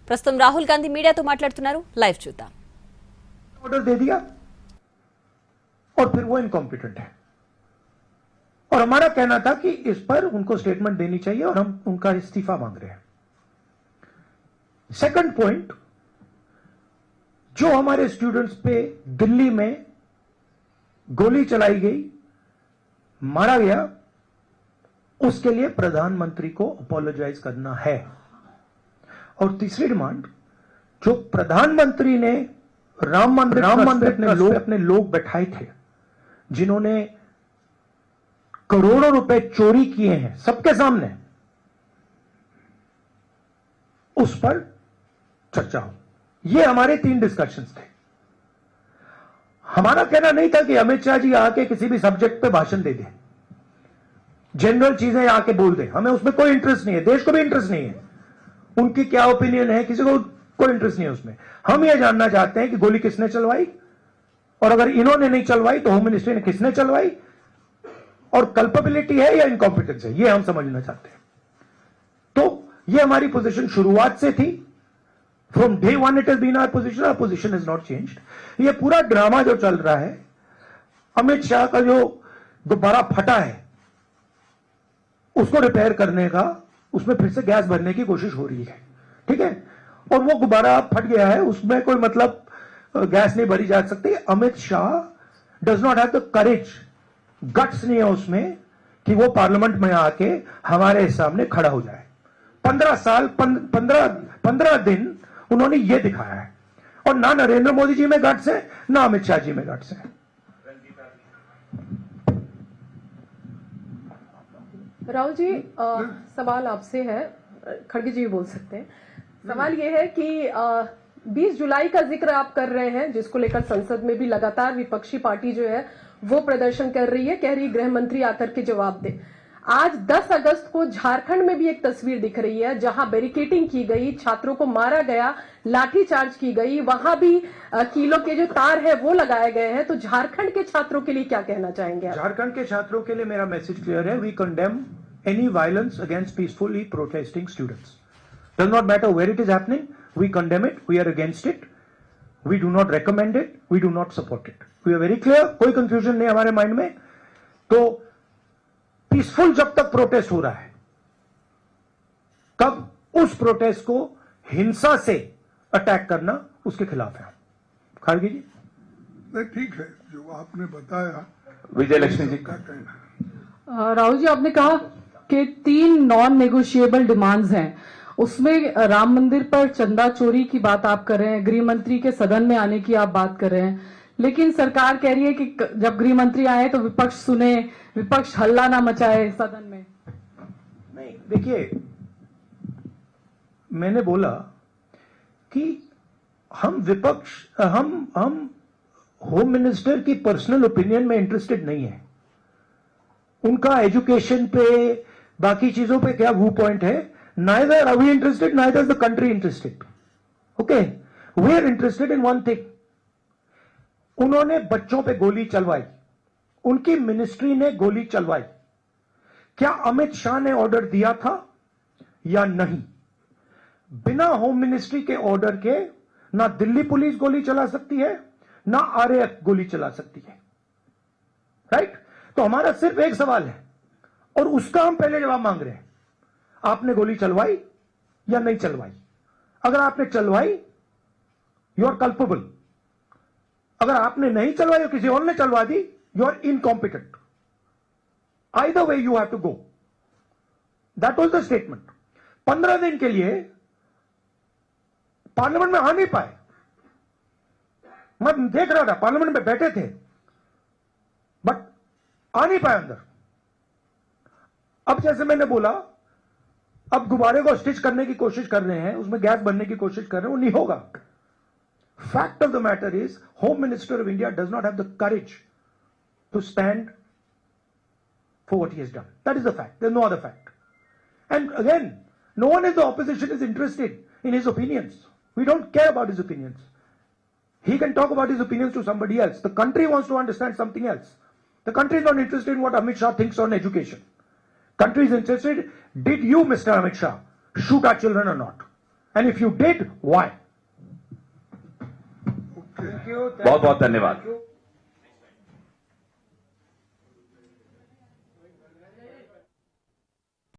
ప్రస్తుతం రాహుల్ గాంధీ మీడియాతో మాట్లాడుతున్నారు. లైవ్ చూద్దాం. ऑर्डर दे दिया और फिर वो इनकॉम्पिटेंट है और हमारा कहना था कि इस पर उनको स्टेटमेंट देनी चाहिए और हम उनका इस्तीफा मांग रहे हैं. सेकंड पॉइंट, जो हमारे स्टूडेंट्स पे दिल्ली में गोली चलाई गई, मारा गया, उसके लिए प्रधानमंत्री को अपोलोजाइज करना है. और तीसरी डिमांड, जो प्रधानमंत्री ने राम मंदिर अपने लोग बैठाए थे, जिन्होंने करोड़ों रुपए चोरी किए हैं सबके सामने, उस पर चर्चा हो. ये हमारे 3 डिस्कशंस थे. हमारा कहना नहीं था कि अमित शाह जी आके किसी भी सब्जेक्ट पे भाषण दे दे, जनरल चीजें आके बोल दे. हमें उसमें कोई इंटरेस्ट नहीं है, देश को भी इंटरेस्ट नहीं है. उनकी क्या ओपिनियन है, किसी को कोई इंटरेस्ट नहीं है उसमें. हम यह जानना चाहते हैं कि गोली किसने चलवाई, और अगर इन्होंने नहीं चलवाई तो होम मिनिस्ट्री ने किसने चलवाई, और कल्पेबिलिटी है या इनकॉम्पिटेंस है, यह हम समझना चाहते हैं. तो यह हमारी पोजीशन शुरुआत से थी. From day one it has been our position is not changed. यह पूरा ड्रामा जो चल रहा है, अमित शाह का जो गुब्बारा फटा है उसको रिपेयर करने का, उसमें फिर से गैस भरने की कोशिश हो रही है. ठीक है, और वो गुब्बारा फट गया है, उसमें कोई मतलब गैस नहीं भरी जा सकती. Amit Shah does not have the courage, guts नहीं है उसमें कि वो पार्लियामेंट में आके हमारे सामने खड़ा हो जाए. 15 दिन उन्होंने ये दिखाया है, और ना नरेंद्र मोदी जी में गट्स है, ना अमित शाह जी में गट्स है. राहुल जी, सवाल आपसे है, खड़गे जी बोल सकते हैं. सवाल यह है कि 20 जुलाई का जिक्र आप कर रहे हैं, जिसको लेकर संसद में भी लगातार विपक्षी पार्टी जो है वो प्रदर्शन कर रही है, कह रही गृह मंत्री आकर के जवाब दे. आज 10 अगस्त को झारखंड में भी एक तस्वीर दिख रही है जहां बैरिकेडिंग की गई, छात्रों को मारा गया, लाठीचार्ज की गई, वहां भी कीलों के जो तार है वो लगाए गए हैं. तो झारखंड के छात्रों के लिए क्या कहना चाहेंगे आप? झारखंड के छात्रों के लिए मेरा मैसेज क्लियर है. We condemn any violence against peacefully protesting students. Does not matter where it is happening, we condemn it, we are against it, we do not recommend it, we do not support it. We are very clear, कोई confusion नहीं हमारे mind में. तो peaceful जब तक protest हो रहा है, तब उस प्रोटेस्ट को हिंसा से अटैक करना उसके खिलाफ है. खारगे जी, नहीं ठीक है जो आपने बताया. विजय लक्ष्मी जी का कहना. राहुल जी, आपने कहा कि 3 नॉन नेगोशिएबल डिमांड्स हैं, उसमें राम मंदिर पर चंदा चोरी की बात आप कर रहे हैं, गृह मंत्री के सदन में आने की आप बात कर रहे हैं, लेकिन सरकार कह रही है कि जब गृह मंत्री आए तो विपक्ष सुने, विपक्ष हल्ला ना मचाए सदन में. नहीं, देखिए, मैंने बोला कि हम विपक्ष, हम होम मिनिस्टर की पर्सनल ओपिनियन में इंटरेस्टेड नहीं है. उनका एजुकेशन पे, बाकी चीजों पे क्या व्यू पॉइंट है, neither are we interested, neither is the country interested. Okay, we are interested in one thing. उन्होंने बच्चों पे गोली चलवाई, उनकी मिनिस्ट्री ने गोली चलवाई. क्या अमित शाह ने ऑर्डर दिया था या नहीं? बिना होम मिनिस्ट्री के ऑर्डर के ना दिल्ली पुलिस गोली चला सकती है, ना आरएएफ गोली चला सकती है. राइट? तो हमारा सिर्फ एक सवाल है, और उसका हम पहले जवाब मांग रहे हैं. आपने गोली चलवाई या नहीं चलवाई? अगर आपने चलवाई, यू आर कल्पेबल. अगर आपने नहीं चलवाई और किसी और ने चलवा दी, you are incompetent. Either way you have to go. That was the statement. 15 दिन के लिए पार्लियामेंट में आ नहीं पाए. मैं देख रहा था, पार्लियामेंट में बैठे थे, बट आ नहीं पाए अंदर. अब जैसे मैंने बोला, अब गुब्बारे को स्टिच करने की कोशिश कर रहे हैं, उसमें गैस भरने की कोशिश कर रहे हैं, वो नहीं होगा. Fact of the matter is, home minister of India does not have the courage to stand for what he has done. That is the fact. There is no other fact. And again, no one in the opposition is interested in his opinions. We don't care about his opinions. He can talk about his opinions to somebody else. The country wants to understand something else. The country is not interested in what Amit Shah thinks on education. Country is interested, did you, Mr. Amit Shah, shoot our children or not? And if you did, why? बहुत बहुत धन्यवाद।